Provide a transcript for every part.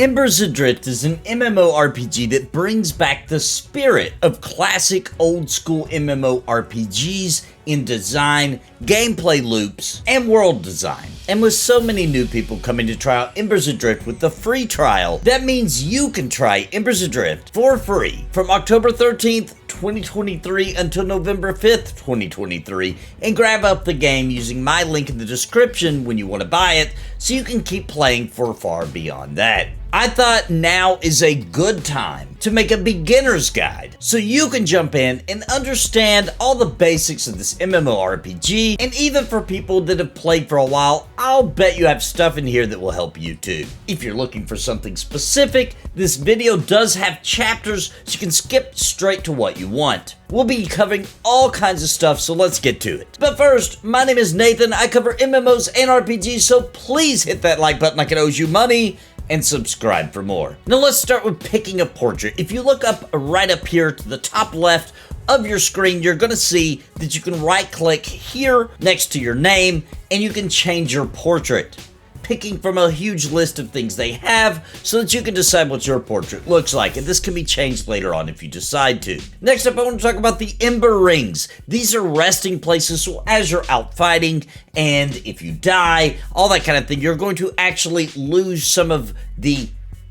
Embers Adrift is an MMORPG that brings back the spirit of classic old-school MMORPGs in design, gameplay loops, and world design. And with so many new people coming to try out Embers Adrift with the free trial, that means you can try Embers Adrift for free from October 13th, 2023 until November 5th, 2023, and grab up the game using my link in the description when you want to buy it, so you can keep playing for far beyond that. I thought now is a good time to make a beginner's guide so you can jump in and understand all the basics of this MMORPG, and even for people that have played for a while, I'll bet you have stuff in here that will help you too. If you're looking for something specific, this video does have chapters so you can skip straight to what you want. We'll be covering all kinds of stuff, so let's get to it. But first, my name is Nathan, I cover MMOs and RPGs, so please hit that like button like it owes you money, and subscribe for more. Now let's start with picking a portrait. If you look up right up here to the top left of your screen, you're gonna see that you can right click here next to your name and you can change your portrait, picking from a huge list of things they have so that you can decide what your portrait looks like, and this can be changed later on if you decide to. Next up, I want to talk about the Ember Rings. These are resting places, so as you're out fighting and if you die, all that kind of thing, you're going to actually lose some of the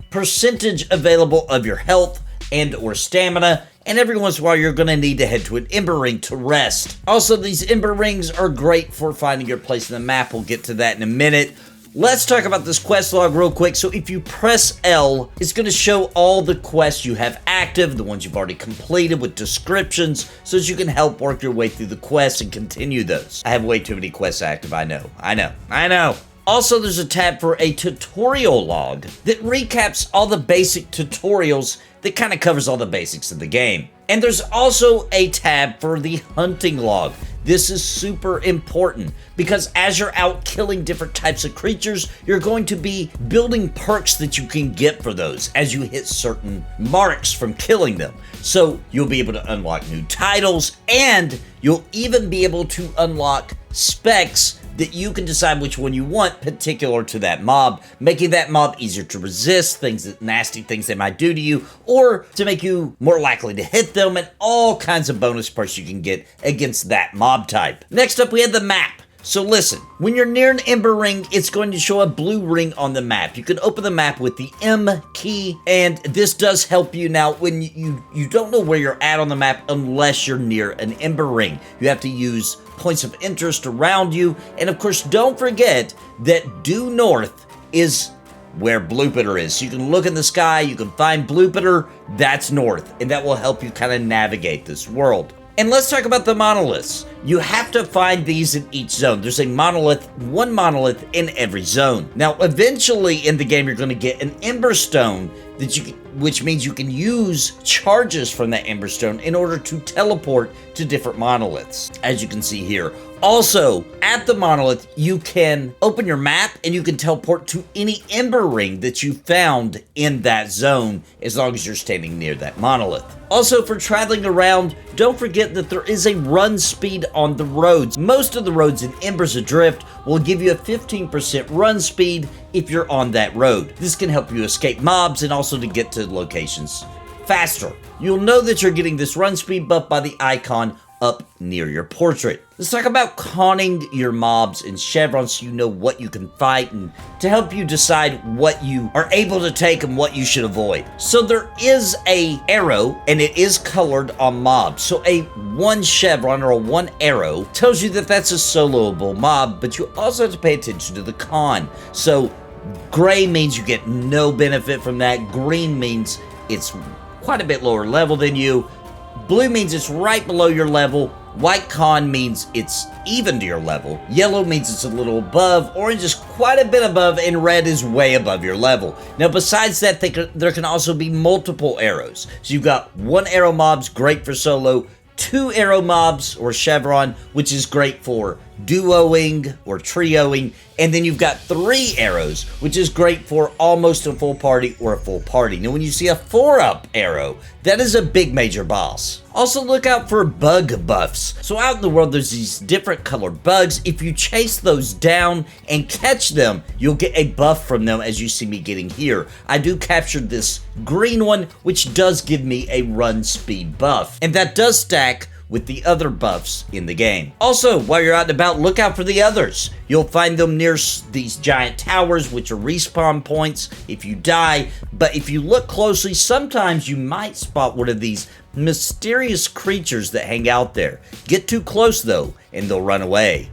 percentage available of your health and or stamina, and every once in a while you're going to need to head to an Ember Ring to rest. Also, these Ember Rings are great for finding your place in the map. We'll get to that in a minute. Let's talk about this quest log real quick. So if you press L, it's going to show all the quests you have active, the ones you've already completed with descriptions, so that you can help work your way through the quests and continue those. I have way too many quests active, I know. Also, there's a tab for a tutorial log that recaps all the basic tutorials that kind of covers all the basics of the game. And there's also a tab for the hunting log. This is super important because as you're out killing different types of creatures, you're going to be building perks that you can get for those as you hit certain marks from killing them. So you'll be able to unlock new titles, and you'll even be able to unlock specs that you can decide which one you want particular to that mob, making that mob easier to resist, nasty things they might do to you, or to make you more likely to hit them, and all kinds of bonus perks you can get against that mob type. Next up, we have the map. So listen, when you're near an Ember Ring, it's going to show a blue ring on the map. You can open the map with the M key, and this does help you now when you don't know where you're at on the map unless you're near an Ember Ring. You have to use points of interest around you, and of course, don't forget that due north is where Blupiter is. So you can look in the sky, you can find Blupiter, that's north, and that will help you kind of navigate this world. And let's talk about the monoliths. You have to find these in each zone. There's a monolith, one monolith in every zone. Now, eventually in the game, you're going to get an Ember Stone, which means you can use charges from that Ember Stone in order to teleport to different monoliths, as you can see here. Also, at the monolith, you can open your map and you can teleport to any Ember Ring that you found in that zone, as long as you're standing near that monolith. Also, for traveling around, don't forget that there is a run speed on the roads. Most of the roads in Embers Adrift will give you a 15% run speed if you're on that road. This can help you escape mobs and also to get to locations faster. You'll know that you're getting this run speed buff by the icon up near your portrait. Let's talk about conning your mobs in chevrons so you know what you can fight and to help you decide what you are able to take and what you should avoid. So there is a arrow and it is colored on mobs. So a 1 chevron or a 1 arrow tells you that that's a soloable mob, but you also have to pay attention to the con. So gray means you get no benefit from that. Green means it's quite a bit lower level than you. Blue means it's right below your level. White con means it's even to your level. Yellow means it's a little above. Orange is quite a bit above, and red is way above your level. Now, besides that, there can also be multiple arrows. So you've got 1 arrow mobs, great for solo. 2 arrow mobs or chevron, which is great for duoing or trioing, and then you've got 3 arrows, which is great for almost a full party or a full party. Now when you see a 4-up arrow, that is a big major boss. Also look out for bug buffs. So out in the world there's these different colored bugs. If you chase those down and catch them, you'll get a buff from them, as you see me getting here. I do capture this green one, which does give me a run speed buff, and that does stack with the other buffs in the game. Also, while you're out and about, look out for the others. You'll find them near these giant towers, which are respawn points if you die, but if you look closely, sometimes you might spot one of these mysterious creatures that hang out there. Get too close though, and they'll run away.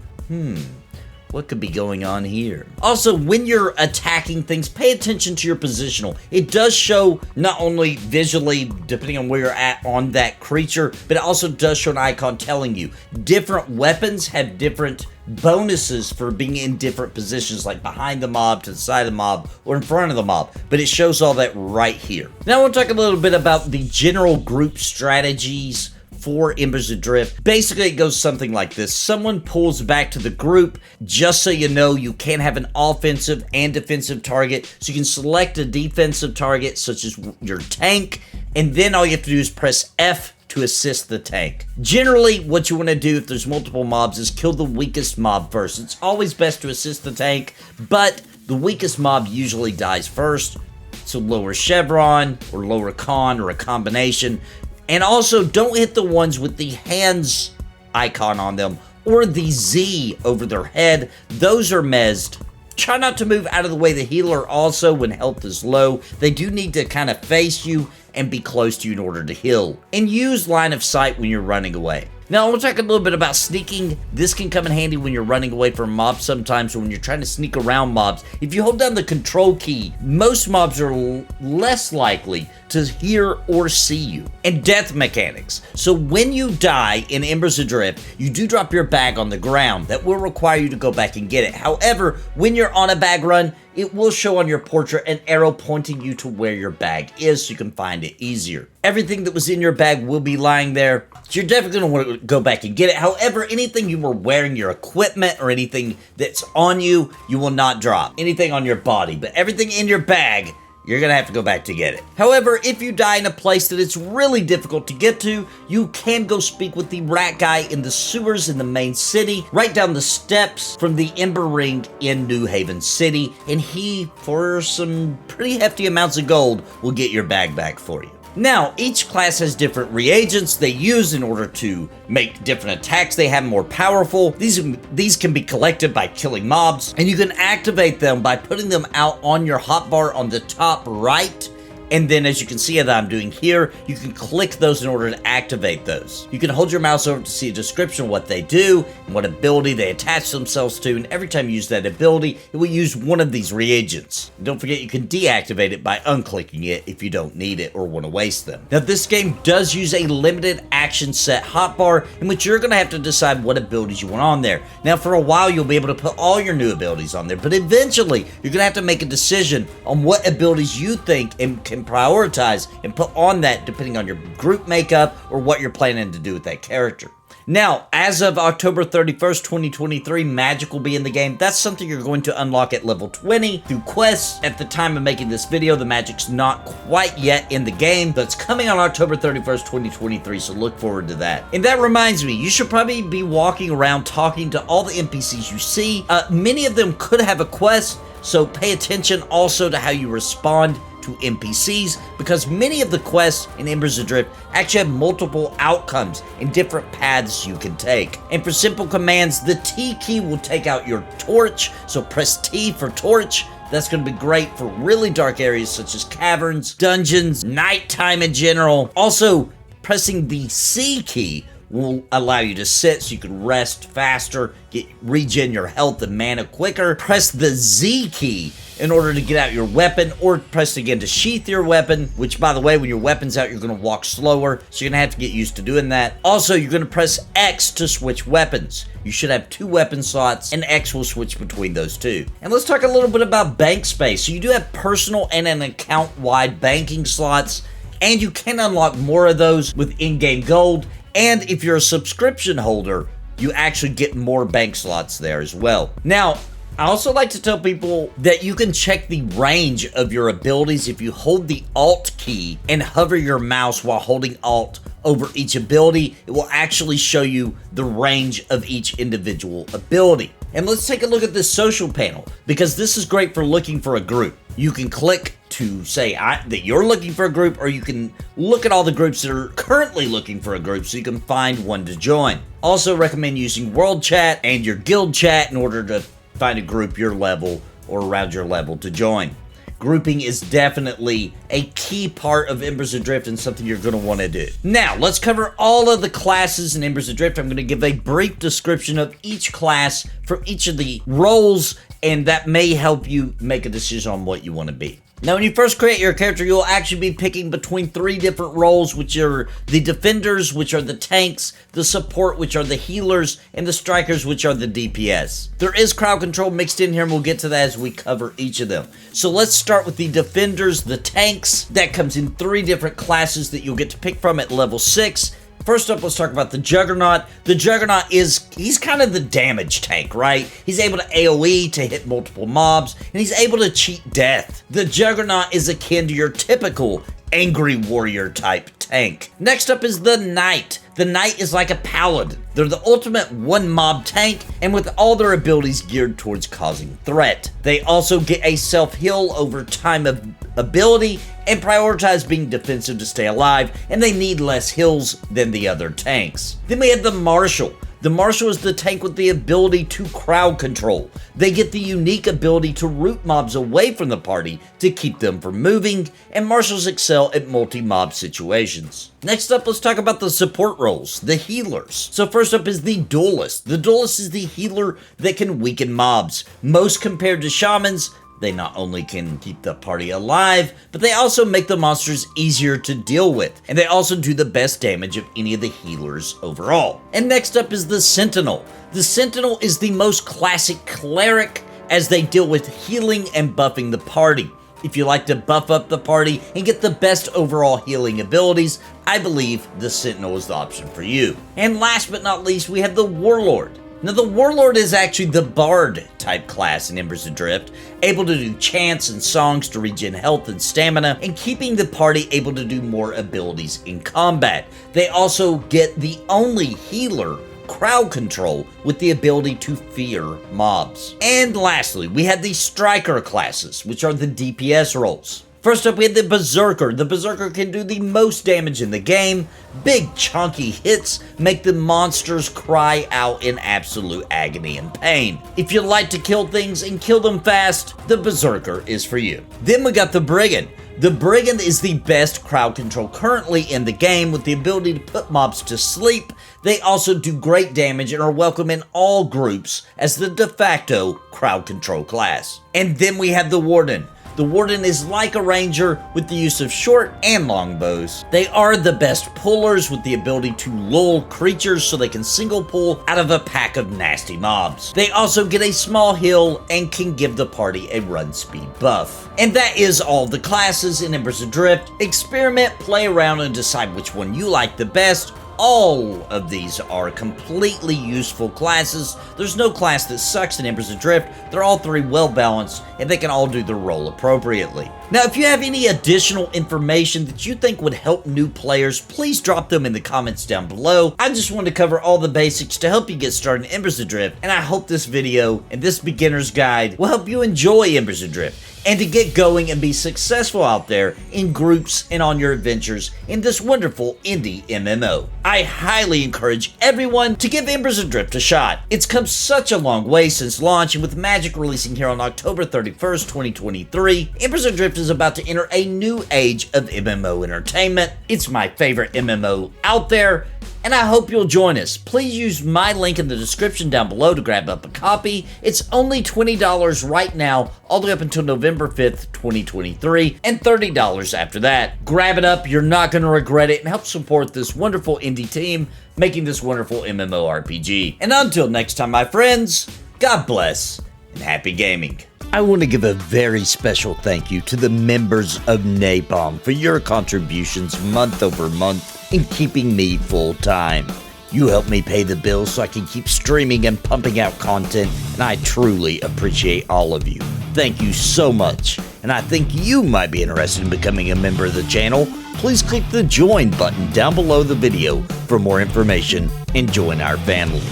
What could be going on here? Also, when you're attacking things, pay attention to your positional. It does show not only visually, depending on where you're at on that creature, but it also does show an icon telling you different weapons have different bonuses for being in different positions, like behind the mob, to the side of the mob, or in front of the mob. But it shows all that right here. Now I want to talk a little bit about the general group strategies for Embers Adrift. Basically, it goes something like this. Someone pulls back to the group. Just so you know, you can have an offensive and defensive target. So you can select a defensive target, such as your tank, and then all you have to do is press F to assist the tank. Generally, what you want to do if there's multiple mobs is kill the weakest mob first. It's always best to assist the tank, but the weakest mob usually dies first. So lower chevron, or lower con, or a combination. And also, don't hit the ones with the hands icon on them, or the Z over their head. Those are mezzed. Try not to move out of the way of the healer also when health is low. They do need to kind of face you and be close to you in order to heal. And use line of sight when you're running away. Now, I want to talk a little bit about sneaking. This can come in handy when you're running away from mobs sometimes, or when you're trying to sneak around mobs. If you hold down the control key, most mobs are less likely to hear or see you. And death mechanics. So when you die in Embers Adrift, you do drop your bag on the ground. That will require you to go back and get it. However, when you're on a bag run, it will show on your portrait an arrow pointing you to where your bag is so you can find it easier. Everything that was in your bag will be lying there. So you're definitely going to want to go back and get it. However, anything you were wearing, your equipment, or anything that's on you, you will not drop. Anything on your body, but everything in your bag, you're going to have to go back to get it. However, if you die in a place that it's really difficult to get to, you can go speak with the rat guy in the sewers in the main city, right down the steps from the Ember Ring in New Haven City, and he, for some pretty hefty amounts of gold, will get your bag back for you. Now, each class has different reagents they use in order to make different attacks they have more powerful. These can be collected by killing mobs, and you can activate them by putting them out on your hotbar on the top right. And then, as you can see that I'm doing here, you can click those in order to activate those. You can hold your mouse over to see a description of what they do and what ability they attach themselves to, and every time you use that ability, it will use one of these reagents. And don't forget, you can deactivate it by unclicking it if you don't need it or want to waste them. Now, this game does use a limited action set hotbar in which you're going to have to decide what abilities you want on there. Now, for a while, you'll be able to put all your new abilities on there, but eventually, you're going to have to make a decision on what abilities you think and can prioritize and put on that depending on your group makeup or what you're planning to do with that character. Now, as of October 31st, 2023, magic will be in the game. That's something you're going to unlock at level 20 through quests. At the time of making this video, the magic's not quite yet in the game, but it's coming on October 31st, 2023, so look forward to that. And that reminds me, you should probably be walking around talking to all the NPCs you see. Many of them could have a quest, so pay attention also to how you respond to NPCs, because many of the quests in Embers Adrift actually have multiple outcomes and different paths you can take. And for simple commands, the T key will take out your torch, so press T for torch. That's going to be great for really dark areas such as caverns, dungeons, nighttime in general. Also, pressing the C key will allow you to sit so you can rest faster, regen your health and mana quicker. Press the Z key in order to get out your weapon, or press again to sheath your weapon, which, by the way, when your weapon's out, you're going to walk slower, so you're going to have to get used to doing that. Also, you're going to press X to switch weapons. You should have 2 weapon slots, and X will switch between those 2. And let's talk a little bit about bank space. So you do have personal and an account-wide banking slots, and you can unlock more of those with in-game gold. And if you're a subscription holder, you actually get more bank slots there as well. Now, I also like to tell people that you can check the range of your abilities if you hold the Alt key and hover your mouse while holding Alt over each ability. It will actually show you the range of each individual ability. And let's take a look at this social panel, because this is great for looking for a group. You can click to say that you're looking for a group, or you can look at all the groups that are currently looking for a group so you can find one to join. Also recommend using World Chat and your Guild Chat in order to find a group your level or around your level to join. Grouping is definitely a key part of Embers Adrift and something you're going to want to do. Now, let's cover all of the classes in Embers Adrift. I'm going to give a brief description of each class from each of the roles, and that may help you make a decision on what you want to be. Now, when you first create your character, you'll actually be picking between 3 different roles, which are the defenders, which are the tanks, the support, which are the healers, and the strikers, which are the DPS. There is crowd control mixed in here, and we'll get to that as we cover each of them. So let's start with the defenders, the tanks. That comes in 3 different classes that you'll get to pick from at level 6. First up, let's talk about the Juggernaut. The Juggernaut he's kind of the damage tank, right? He's able to AoE to hit multiple mobs, and he's able to cheat death. The Juggernaut is akin to your typical angry warrior type tank. Next up is the Knight. The Knight is like a paladin. They're the ultimate one mob tank, and with all their abilities geared towards causing threat. They also get a self-heal over time of ability and prioritize being defensive to stay alive, and they need less heals than the other tanks. Then we have the Marshal. The Marshal is the tank with the ability to crowd control. They get the unique ability to root mobs away from the party to keep them from moving, and Marshals excel at multi-mob situations. Next up, let's talk about the support roles, the healers. So first up is the Duelist. The Duelist is the healer that can weaken mobs. Most compared to shamans, they not only can keep the party alive, but they also make the monsters easier to deal with. And they also do the best damage of any of the healers overall. And next up is the Sentinel. The Sentinel is the most classic cleric, as they deal with healing and buffing the party. If you like to buff up the party and get the best overall healing abilities, I believe the Sentinel is the option for you. And last but not least, we have the Warlord. Now, the Warlord is actually the Bard type class in Embers Adrift, able to do chants and songs to regen health and stamina, and keeping the party able to do more abilities in combat. They also get the only healer crowd control with the ability to fear mobs. And lastly, we have the Striker classes, which are the DPS roles. First up, we have the Berserker. The Berserker can do the most damage in the game. Big chunky hits make the monsters cry out in absolute agony and pain. If you like to kill things and kill them fast, the Berserker is for you. Then we got the Brigand. The Brigand is the best crowd control currently in the game, with the ability to put mobs to sleep. They also do great damage and are welcome in all groups as the de facto crowd control class. And then we have the Warden. The Warden is like a ranger with the use of short and long bows. They are the best pullers with the ability to lull creatures so they can single pull out of a pack of nasty mobs. They also get a small heal and can give the party a run speed buff. And that is all the classes in Embers Adrift. Experiment, play around, and decide which one you like the best. All of these are completely useful classes. There's no class that sucks in Embers Adrift. They're all 3 well balanced, and they can all do their role appropriately. Now, if you have any additional information that you think would help new players, please drop them in the comments down below. I just wanted to cover all the basics to help you get started in Embers Adrift, and I hope this video and this beginner's guide will help you enjoy Embers Adrift and to get going and be successful out there in groups and on your adventures in this wonderful indie MMO. I highly encourage everyone to give Embers Adrift a shot. It's come such a long way since launch, and with Magic releasing here on October 31st, 2023, Embers Adrift is about to enter a new age of MMO entertainment. It's my favorite MMO out there, and I hope you'll join us. Please use my link in the description down below to grab up a copy. It's only $20 right now, all the way up until November 5th, 2023, and $30 after that. Grab it up, you're not going to regret it, and help support this wonderful indie team making this wonderful MMORPG. And until next time, my friends, God bless and happy gaming. I want to give a very special thank you to the members of Napalm for your contributions month over month in keeping me full-time. You help me pay the bills so I can keep streaming and pumping out content, and I truly appreciate all of you. Thank you so much, and I think you might be interested in becoming a member of the channel. Please click the join button down below the video for more information and join our family.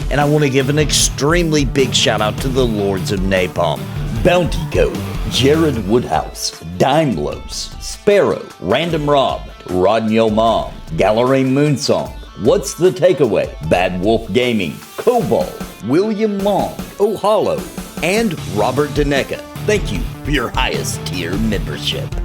And I want to give an extremely big shout out to the Lords of Napalm, Bounty Code, Jared Woodhouse, Dime Blows, Sparrow, Random Rob, Rodney Mom, Gallery Moonsong, What's the Takeaway, Bad Wolf Gaming, Cobalt, William Long, Ohalo, and Robert Deneka. Thank you for your highest tier membership.